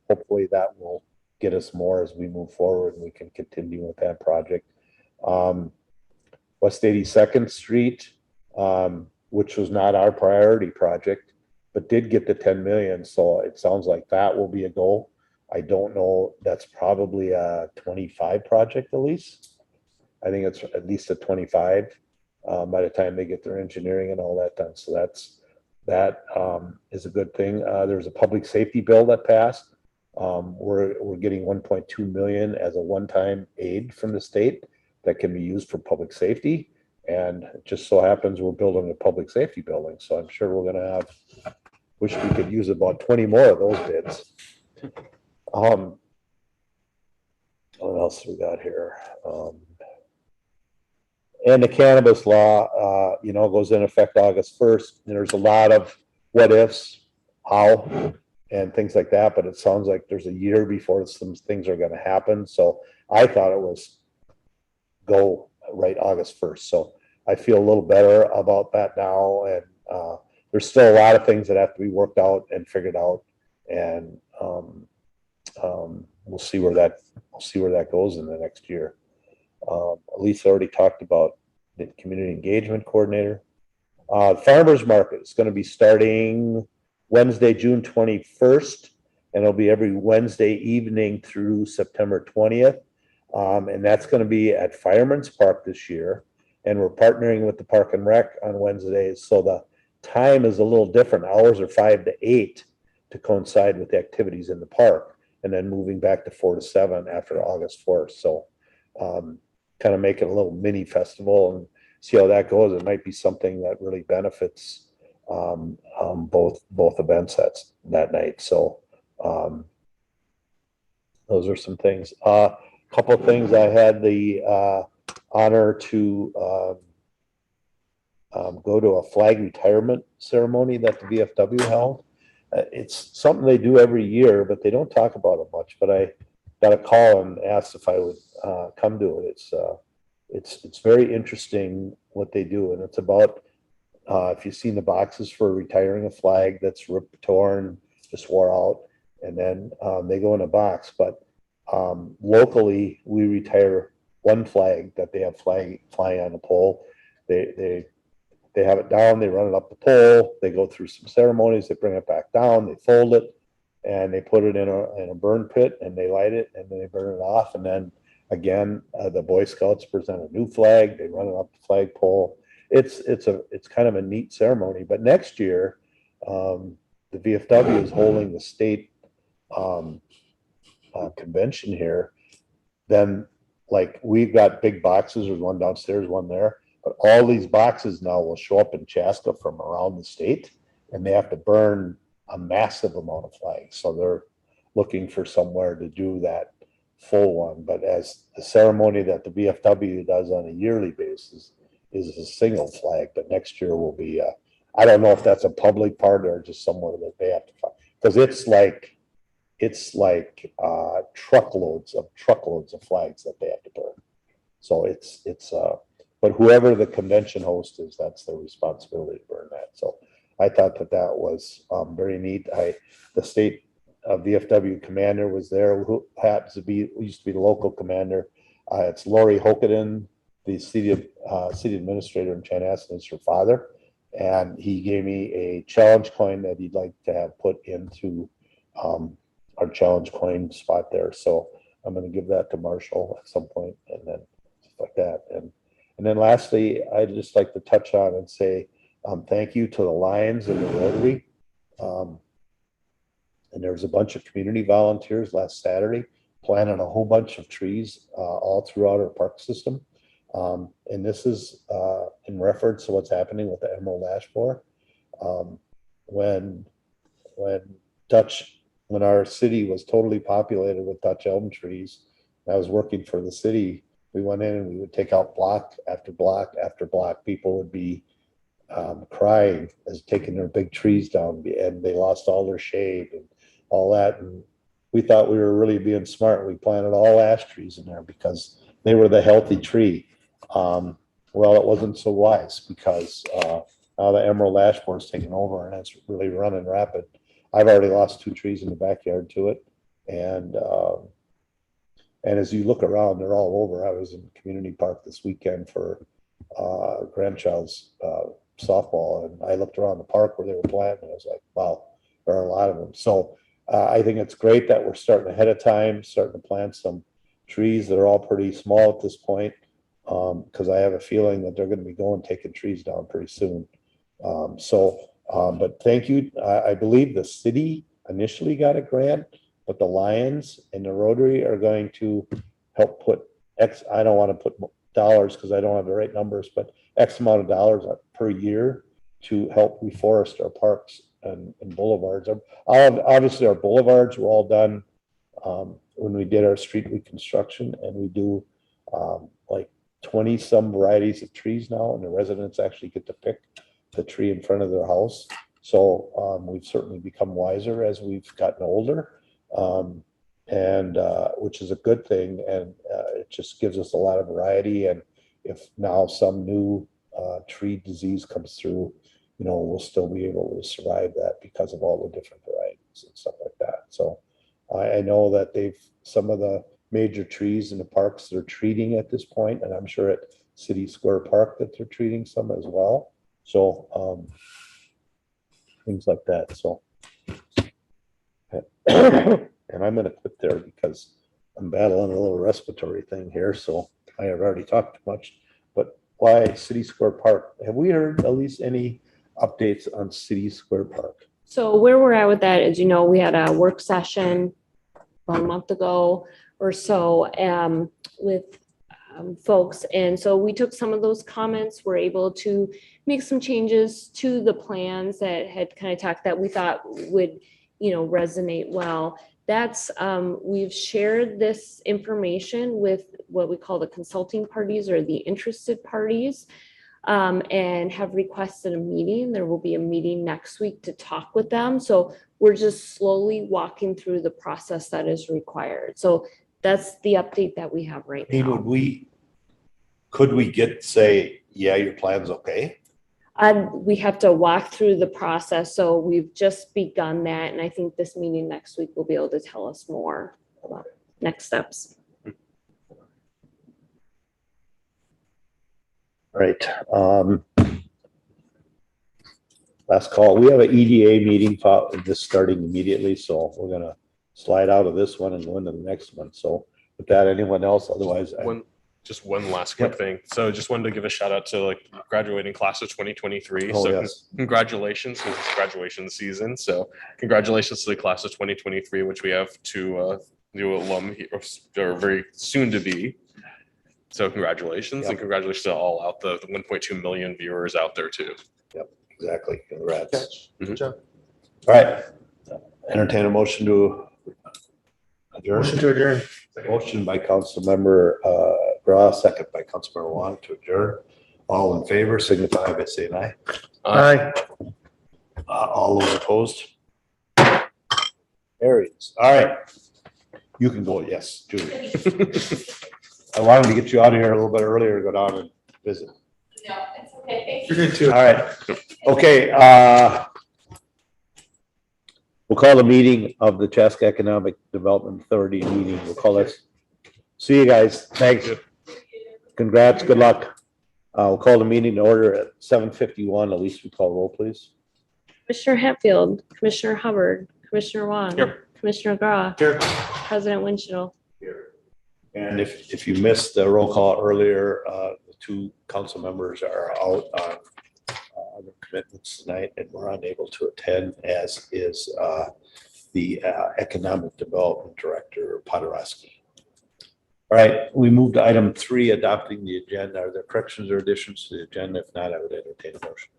hopefully that will get us more as we move forward and we can continue with that project. West 82nd Street, which was not our priority project, but did get the 10 million. So it sounds like that will be a goal. I don't know. That's probably a 25 project, Elise. I think it's at least a 25 by the time they get their engineering and all that done. So that is a good thing. There's a public safety bill that passed. We're getting 1.2 million as a one-time aid from the state that can be used for public safety. And it just so happens we're building a public safety building. So I'm sure we're going to have, wish we could use about 20 more of those bids. What else we got here? And the cannabis law, goes in effect August 1st. There's a lot of what ifs, how, and things like that, but it sounds like there's a year before some things are going to happen. So I thought it was go right August 1st. So I feel a little better about that now. And there's still a lot of things that have to be worked out and figured out. And we'll see where that goes in the next year. Elise already talked about the community engagement coordinator. Farmers market is going to be starting Wednesday, June 21st, and it'll be every Wednesday evening through September 20th. And that's going to be at Fireman's Park this year. And we're partnering with the Park and Rec on Wednesdays. So the time is a little different. Hours are 5 to 8. to coincide with the activities in the park, and then moving back to 4 to 7 after August 4th. So kind of make it a little mini festival and see how that goes. It might be something that really benefits both events that night. So those are some things. Couple of things. I had the honor to go to a flag retirement ceremony that the VFW held. It's something they do every year, but they don't talk about it much. But I got a call and asked if I would come to it. It's very interesting what they do, and it's about if you've seen the boxes for retiring a flag that's ripped, torn, just wore out, and then they go in a box. But locally, we retire one flag that they have flying on a pole. They have it down, they run it up the pole, they go through some ceremonies, they bring it back down, they fold it, and they put it in a burn pit, and they light it, and then they burn it off. And then again, the Boy Scouts present a new flag, they run it up the flagpole. It's kind of a neat ceremony. But next year, the VFW is holding the state convention here. Then, like, we've got big boxes, there's one downstairs, one there. But all these boxes now will show up in Chaska from around the state, and they have to burn a massive amount of flags. So they're looking for somewhere to do that full one. But as the ceremony that the VFW does on a yearly basis is a single flag, but next year will be, I don't know if that's a public part or just somewhere that they have to find, because it's like truckloads of flags that they have to burn. So but whoever the convention host is, that's their responsibility to burn that. So I thought that was very neat. The state VFW commander was there, who happens to be, used to be the local commander. It's Lori Hokaden, the city administrator in Chanhassen, is her father. And he gave me a challenge coin that he'd like to have put into our challenge coin spot there. So I'm going to give that to Marshall at some point, and then stuff like that. And then lastly, I'd just like to touch on and say thank you to the Lions and the Rotary. And there was a bunch of community volunteers last Saturday planting a whole bunch of trees all throughout our park system. And this is in reference to what's happening with the emerald ash borer. When our city was totally populated with Dutch elm trees, and I was working for the city, we went in and we would take out block after block after block. People would be crying as taking their big trees down, and they lost all their shade and all that. And we thought we were really being smart. We planted all ash trees in there because they were the healthy tree. Well, it wasn't so wise, because now the emerald ash borer is taking over and it's really running rapid. I've already lost 2 trees in the backyard to it. And as you look around, they're all over. I was in community park this weekend for grandchild's softball, and I looked around the park where they were planting, and I was like, wow, there are a lot of them. So I think it's great that we're starting ahead of time, starting to plant some trees that are all pretty small at this point, because I have a feeling that they're going to be taking trees down pretty soon. But thank you. I believe the city initially got a grant, but the Lions and the Rotary are going to help put I don't want to put dollars because I don't have the right numbers, but X amount of dollars per year to help reforest our parks and boulevards. Obviously, our boulevards were all done when we did our street reconstruction, and we do like 20 some varieties of trees now, and the residents actually get to pick the tree in front of their house. So we've certainly become wiser as we've gotten older, which is a good thing, and it just gives us a lot of variety. And if now some new tree disease comes through, we'll still be able to survive that because of all the different varieties and stuff like that. So I know that some of the major trees in the parks they're treating at this point, and I'm sure at City Square Park that they're treating some as well. So things like that. So and I'm going to quit there because I'm battling a little respiratory thing here. So I have already talked too much. But why City Square Park? Have we heard at least any updates on City Square Park? So where we're at with that is, we had a work session about a month ago or so with folks. And so we took some of those comments, were able to make some changes to the plans that had kind of talked that we thought would, resonate well. That's, we've shared this information with what we call the consulting parties or the interested parties. And have requested a meeting. There will be a meeting next week to talk with them. So we're just slowly walking through the process that is required. So that's the update that we have right now. Could we say, yeah, your plan's okay? We have to walk through the process. So we've just begun that. And I think this meeting next week will be able to tell us more about next steps. Right. Last call. We have an EDA meeting this starting immediately, so we're gonna slide out of this one and go into the next one. So with that, anyone else? Otherwise, Just one last quick thing. So just wanted to give a shout out to graduating class of 2023. Oh, So yes. Congratulations, because it's graduation season. So congratulations to the class of 2023, which we have two new alum here, or very soon to be. So congratulations, and congratulations to all out the 1.2 million viewers out there too. Yep, exactly. Congrats. Good job. All right. Entertain a motion to adjourn. Motion to adjourn. Motion by Councilmember Grau, second by Councilmember Wong to adjourn. All in favor, signify by saying aye. Aye. All those opposed? Carries. All right. You can go, yes, Julie. I wanted to get you out of here a little bit earlier to go down and visit. No, it's okay. You're good too. All right. Okay. We'll call the meeting of the Chaska Economic Development Authority meeting. We'll call this. See you guys. Thanks. Congrats. Good luck. We'll call the meeting to order at 7:51. At least we call roll, please. Commissioner Hatfield, Commissioner Hubbard, Commissioner Wong, Here. Commissioner Grau, Here. President Winchell. And if you missed the roll call earlier, the two council members are out on other commitments tonight and were unable to attend, as is the Economic Development Director, Podorowski. All right, we moved to item 3, adopting the agenda. Are there corrections or additions to the agenda? If not, I would entertain a motion.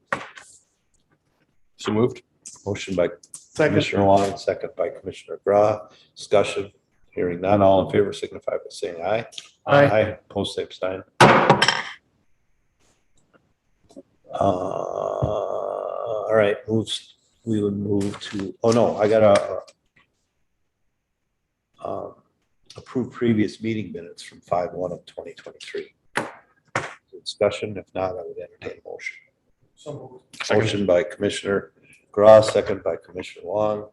So moved. Motion by Second. Commissioner Wong, second by Commissioner Grau. Discussion. Hearing none, all in favor signify by saying aye. Aye. Post same sign. All right, we would move to, oh no, I gotta approve previous meeting minutes from 5/1 of 2023. Discussion, if not, I would entertain a motion. Motion by Commissioner Grau, second by Commissioner Wong,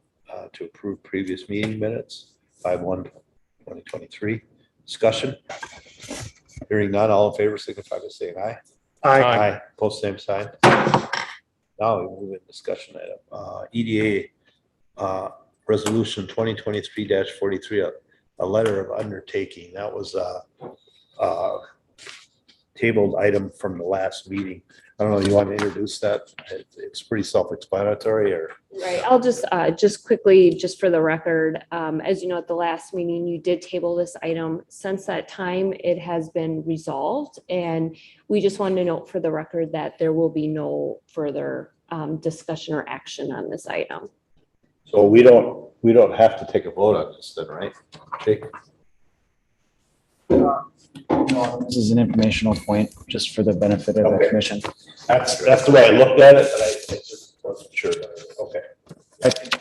to approve previous meeting minutes, 5/1/2023. Discussion. Hearing none, all in favor signify by saying aye. Aye. Post same sign. Now we move in discussion item. EDA resolution 2023-43, a letter of undertaking. That was a tabled item from the last meeting. I don't know, you want to introduce that? It's pretty self-explanatory, or? Right, I'll just quickly, just for the record, as you know, at the last meeting, you did table this item. Since that time, it has been resolved, and we just wanted to note for the record that there will be no further discussion or action on this item. So we don't have to take a vote on this then, right? Jake? This is an informational point, just for the benefit of the Okay. commission. That's the way I looked at it, but I just wasn't sure. Okay. I think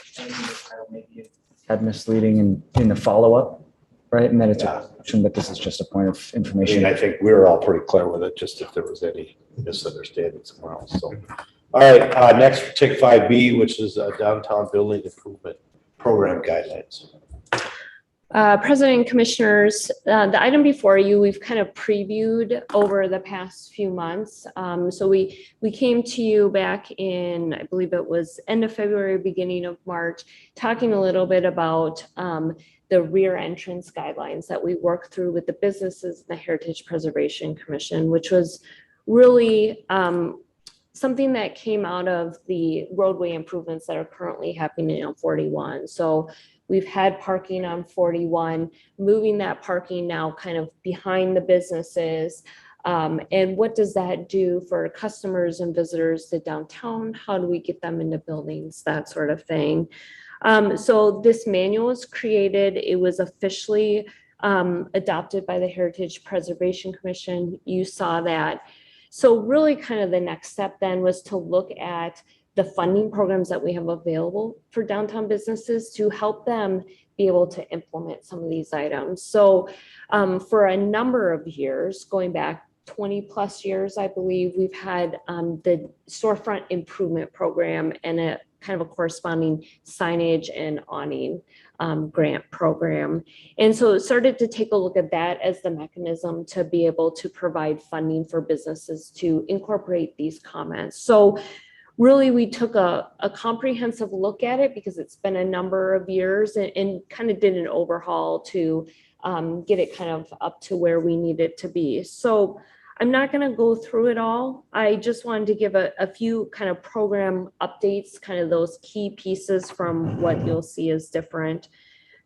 maybe had misleading in the follow-up, right? And then it's a question, but this is just a point of I information. mean, I think we were all pretty clear with it, just if there was any misunderstanding somewhere else, so. All right, next, we'll take 5B, which is downtown building improvement program guidelines. President and Commissioners, the item before you, we've kind of previewed over the past few months. So we came to you back in, I believe it was end of February, beginning of March, talking a little bit about the rear entrance guidelines that we worked through with the businesses and the Heritage Preservation Commission, which was really something that came out of the roadway improvements that are currently happening on 41. So we've had parking on 41, moving that parking now kind of behind the businesses. And what does that do for customers and visitors to downtown? How do we get them into buildings, that sort of thing? So this manual was created. It was officially adopted by the Heritage Preservation Commission. You saw that. So really kind of the next step then was to look at the funding programs that we have available for downtown businesses to help them be able to implement some of these items. So for a number of years, going back 20 plus years, I believe, we've had the storefront improvement program and a kind of a corresponding signage and awning grant program. And so it started to take a look at that as the mechanism to be able to provide funding for businesses to incorporate these comments. So really, we took a comprehensive look at it because it's been a number of years and kind of did an overhaul to get it kind of up to where we need it to be. So I'm not going to go through it all. I just wanted to give a few kind of program updates, kind of those key pieces from what you'll see is different.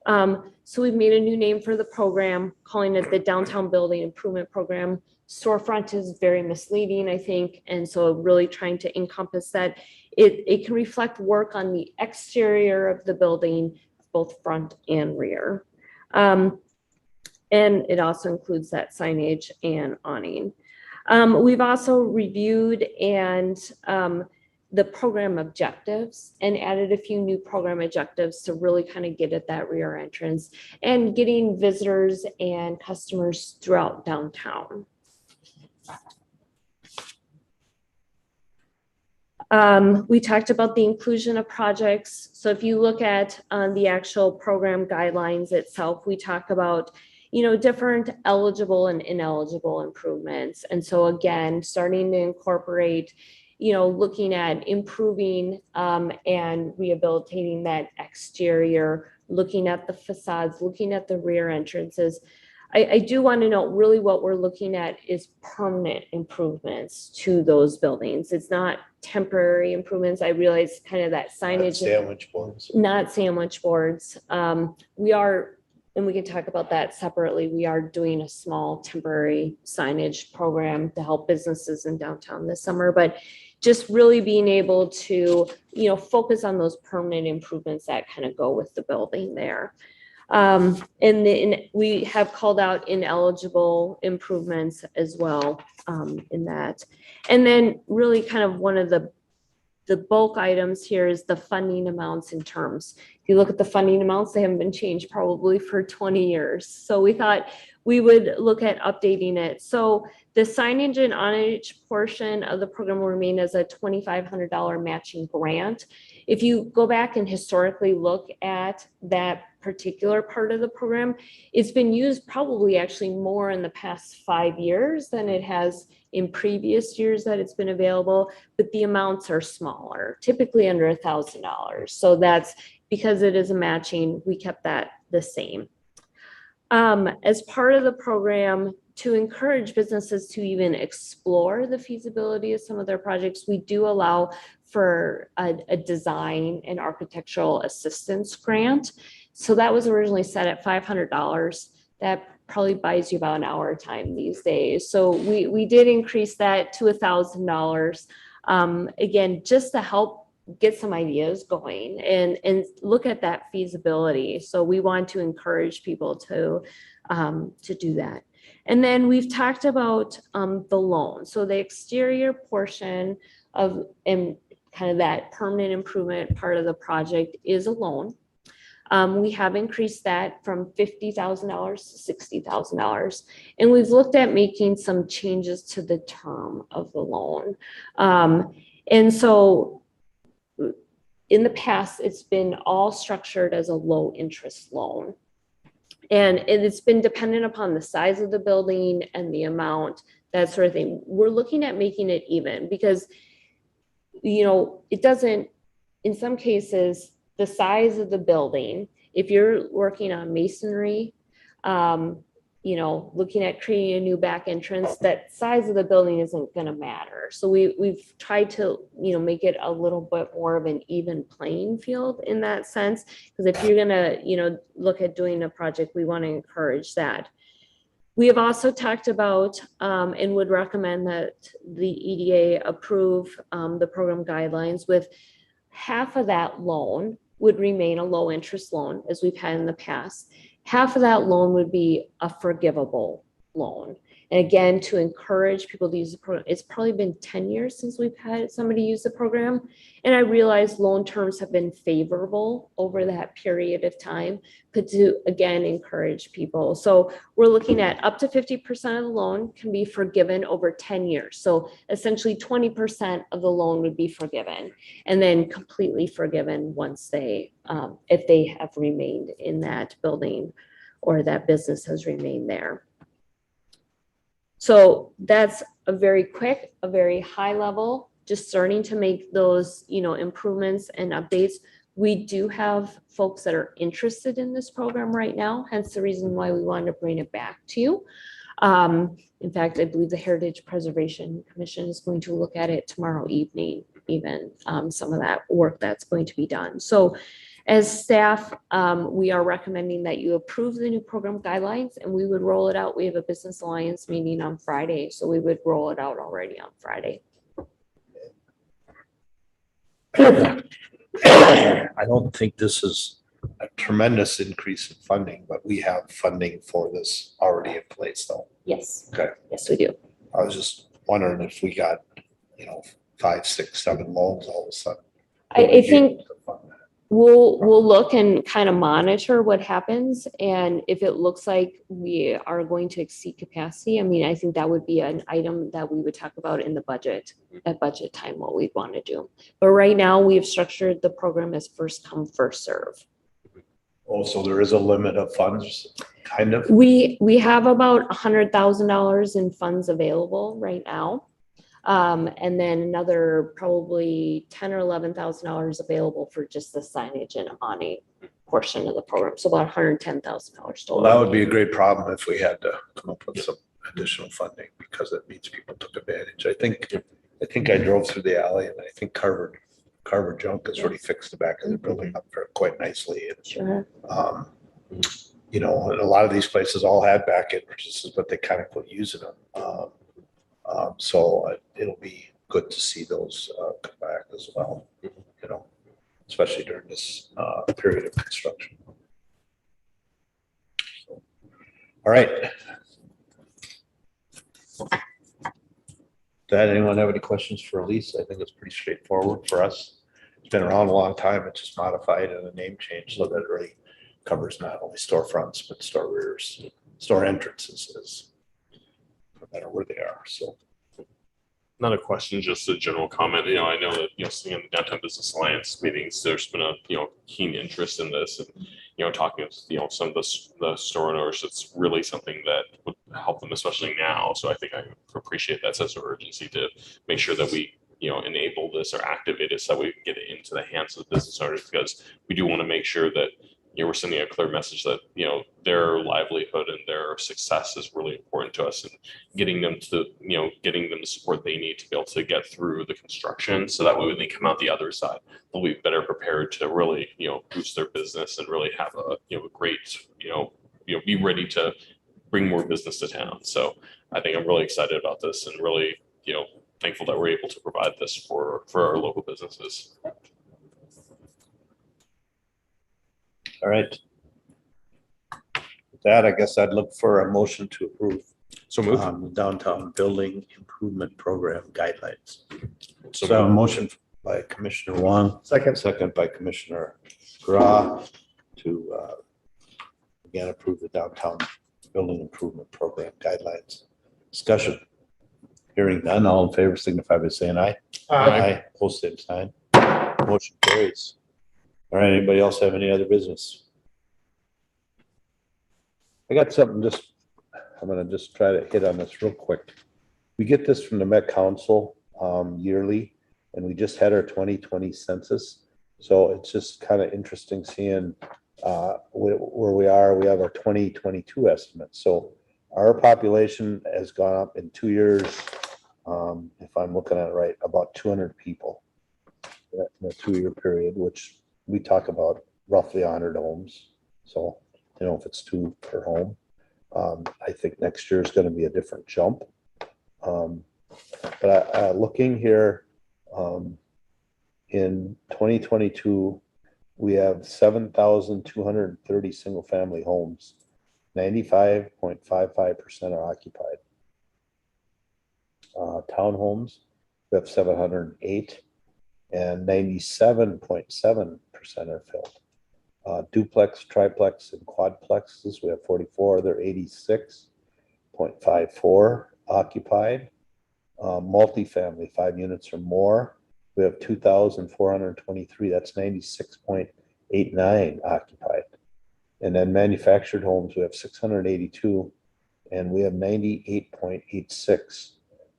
So we've made a new name for the program, calling it the Downtown Building Improvement Program. Storefront is very misleading, I think, and so really trying to encompass that it can reflect work on the exterior of the building, both front and rear. And it also includes that signage and awning. We've also reviewed and the program objectives and added a few new program objectives to really kind of get at that rear entrance and getting visitors and customers throughout downtown. We talked about the inclusion of projects. So if you look at the actual program guidelines itself, we talk about different eligible and ineligible improvements. And so again, starting to incorporate, looking at improving and rehabilitating that exterior, looking at the facades, looking at the rear entrances. I do want to note really what we're looking at is permanent improvements to those buildings. It's not temporary improvements. I realize kind of that signage. Not sandwich boards. Not sandwich boards. We are, and we can talk about that separately. We are doing a small temporary signage program to help businesses in downtown this summer, but just really being able to, focus on those permanent improvements that kind of go with the building there. And then we have called out ineligible improvements as well in that. And then really kind of one of the bulk items here is the funding amounts and terms. If you look at the funding amounts, they haven't been changed probably for 20 years. So we thought we would look at updating it. So the signage and onage portion of the program will remain as a $2,500 matching grant. If you go back and historically look at that particular part of the program, it's been used probably actually more in the past 5 years than it has in previous years that it's been available, but the amounts are smaller, typically under $1,000. So that's because it is a matching, we kept that the same. As part of the program, to encourage businesses to even explore the feasibility of some of their projects, we do allow for a design and architectural assistance grant. So that was originally set at $500. That probably buys you about an hour of time these days. So we did increase that to $1,000. Again, just to help get some ideas going and look at that feasibility. So we want to encourage people to do that. And then we've talked about the loan. So the exterior portion of and kind of that permanent improvement part of the project is a loan. We have increased that from $50,000 to $60,000. And we've looked at making some changes to the term of the loan. And so in the past, it's been all structured as a low interest loan. And it's been dependent upon the size of the building and the amount, that sort of thing. We're looking at making it even because, it doesn't, in some cases, the size of the building, if you're working on masonry, looking at creating a new back entrance, that size of the building isn't going to matter. So we've tried to, make it a little bit more of an even playing field in that sense. Because if you're going to, look at doing a project, we want to encourage that. We have also talked about and would recommend that the EDA approve the program guidelines with half of that loan would remain a low interest loan as we've had in the past. Half of that loan would be a forgivable loan. And again, to encourage people to use the program, it's probably been 10 years since we've had somebody use the program. And I realize loan terms have been favorable over that period of time, but to, again, encourage people. So we're looking at up to 50% of the loan can be forgiven over 10 years. So essentially 20% of the loan would be forgiven and then completely forgiven once they, if they have remained in that building or that business has remained there. So that's a very quick, a very high level, just starting to make those, improvements and updates. We do have folks that are interested in this program right now, hence the reason why we wanted to bring it back to you. In fact, I believe the Heritage Preservation Commission is going to look at it tomorrow evening, even some of that work that's going to be done. So as staff, we are recommending that you approve the new program guidelines and we would roll it out. We have a business alliance meeting on Friday, so we would roll it out already on Friday. I don't think this is a tremendous increase in funding, but we have funding for this already in place though. Yes. Okay. Yes, we do. I was just wondering if we got, 5, 6, 7 loans all of a sudden. I think we'll look and kind of monitor what happens. And if it looks like we are going to exceed capacity, I think that would be an item that we would talk about in the budget, at budget time, what we'd want to do. But right now we have structured the program as first come, first serve. Oh, so there is a limit of funds, kind of? We have about $100,000 in funds available right now. And then another probably $10,000 or $11,000 available for just the signage and awning portion of the program. So about $110,000 total. Well, that would be a great problem if we had to come up with some additional funding because it means people took advantage. I think I drove through the alley and I think Carver Junk has already fixed the back of the building up quite nicely. And, sure. And a lot of these places all had back entrances, but they kind of quit using them. So it'll be good to see those come back as well, especially during this period of construction. So, all right. Did anyone have any questions for Elise? I think it's pretty straightforward for us. It's been around a long time. It's just modified and a name change so that it really covers not only storefronts, but store rears, store entrances, no matter where they are. So. Not a question, just a general comment. I know that, sitting in the Downtown Business Alliance meetings, there's been a, keen interest in this and, talking with, some of the store owners, it's really something that would help them, especially now. So I think I appreciate that sense of urgency to make sure that we, enable this or activate it so that we can get it into the hands of the business owners, because we do want to make sure that, we're sending a clear message that, their livelihood and their success is really important to us, and getting them to, getting them the support they need to be able to get through the construction. So that way, when they come out the other side, they'll be better prepared to really, boost their business and really have a, great, be ready to bring more business to town. So I think I'm really excited about this and really, thankful that we're able to provide this for our local businesses. All right. With that, I guess I'd look for a motion to approve. So moved. Downtown Building Improvement Program guidelines. So a motion by Commissioner Wong. Second by Commissioner Gra to again approve the Downtown Building Improvement Program guidelines. Discussion. Hearing none, all in favor signify by saying aye. Aye. Post same sign. Motion carries. All right, anybody else have any other business? I got something I'm gonna just try to hit on this real quick. We get this from the Met Council yearly, and we just had our 2020 census. So it's just kind of interesting seeing where we are. We have our 2022 estimates. So Our population has gone up in 2 years, if I'm looking at it right, about 200 people in a 2-year period, which we talk about roughly 100 homes. So, if it's 2 per home, I think next year is going to be a different jump. But looking here, in 2022, we have 7,230 single-family homes. 95.55% are occupied. Townhomes, we have 708, and 97.7% are filled. Duplex, triplex, and quadplexes, we have 44. They're 86.54 occupied. Multifamily, 5 units or more, we have 2,423. That's 96.89 occupied. And then manufactured homes, we have 682, and we have 98.86.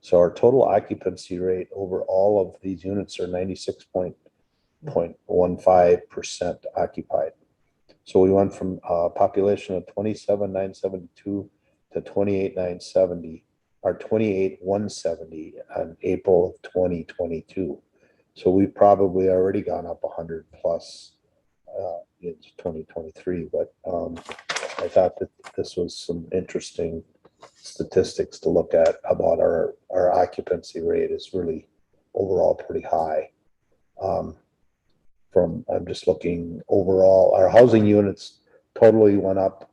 So our total occupancy rate over all of these units are 96.15% occupied. So we went from a population of 27,972 to 28,970, or 28,170 on April of 2022. So we've probably already gone up 100 plus into 2023, but I thought that this was some interesting statistics to look at about our occupancy rate is really overall pretty high. I'm just looking overall, our housing units totally went up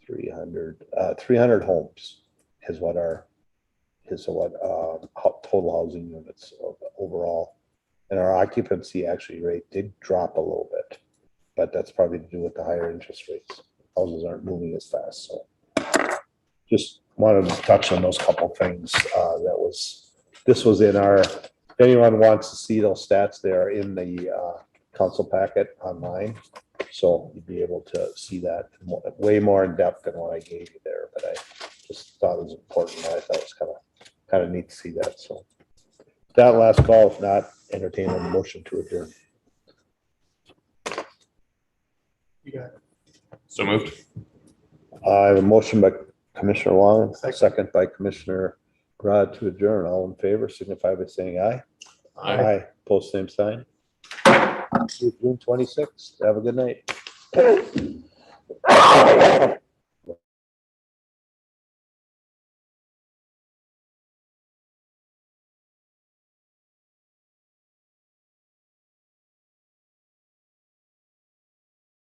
300 homes is what total housing units overall. And our occupancy actually rate did drop a little bit, but that's probably to do with the higher interest rates. Houses aren't moving as fast. So just wanted to touch on those couple things. This was in our, if anyone wants to see those stats, they are in the council packet online. So you'd be able to see that way more in depth than what I gave you there, but I just thought it was important. I thought it was kind of neat to see that. So that last call, if not, entertain a motion to adjourn. You got it. So moved. I have a motion by Commissioner Wong, second by Commissioner Rod to adjourn. All in favor, signify by saying aye. Aye. Post same sign. June 26th. Have a good night.